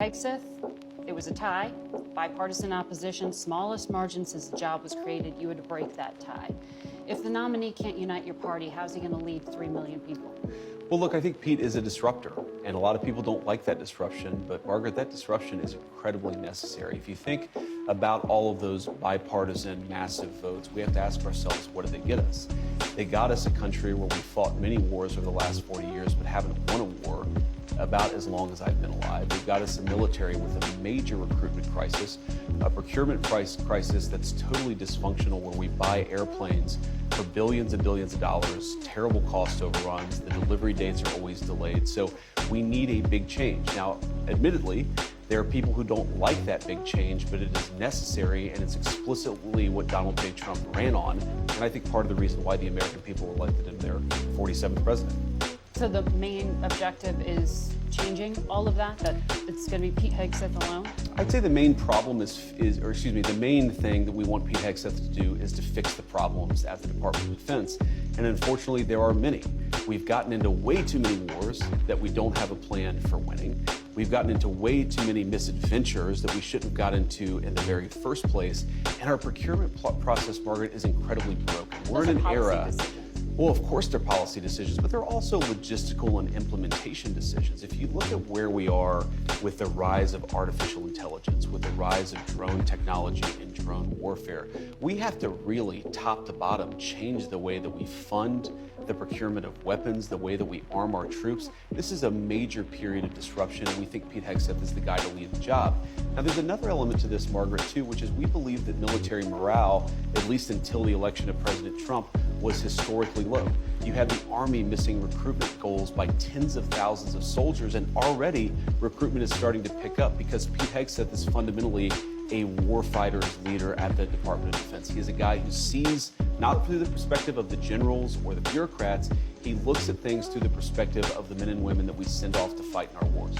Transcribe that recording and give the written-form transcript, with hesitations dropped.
Hegseth, it was a tie, bipartisan opposition, smallest margin since the job was created. You had to break that tie. If the nominee can't unite your party, how's he going to lead 3 million people? Well, look, I think Pete is a disruptor, and a lot of people don't like that disruption, but Margaret, that disruption is incredibly necessary. If you think about all of those bipartisan, massive votes, we have to ask ourselves, what did they get us? They got us a country where we fought many wars over the last 40 years, but haven't won a war about as long as I've been alive. We've got us a military with a major recruitment crisis, a procurement crisis that's totally dysfunctional, where we buy airplanes for billions and billions of dollars, terrible cost overruns, the delivery dates are always delayed. So we need a big change. Now, admittedly, there are people who don't like that big change, but it is necessary, and it's explicitly what Donald J. Trump ran on, and I think part of the reason why the American people elected him their 47th president. So the main objective is changing all of that, that it's going to be Pete Hegseth alone? I'd say the main problem the main thing that we want Pete Hegseth to do is to fix the problems at the Department of Defense. And unfortunately, there are many. We've gotten into way too many wars that we don't have a plan for winning. We've gotten into way too many misadventures that we shouldn't have got into in the very first place. And our procurement process, Margaret, is incredibly broken. We're in an era. Well, of course, they're policy decisions, but they're also logistical and implementation decisions. If you look at where we are with the rise of artificial intelligence, with the rise of drone technology and drone warfare, we have to really, top to bottom, change the way that we fund the procurement of weapons, the way that we arm our troops. This is a major period of disruption, and we think Pete Hegseth is the guy to lead the job. Now, there's another element to this, Margaret, too, which is we believe that military morale, at least until the election of President Trump, was historically low. You had the Army missing recruitment goals by tens of thousands of soldiers, and already recruitment is starting to pick up because Pete Hegseth is fundamentally a warfighter's leader at the Department of Defense. He is a guy who sees not through the perspective of the generals or the bureaucrats, he looks at things through the perspective of the men and women that we send off to fight in our wars.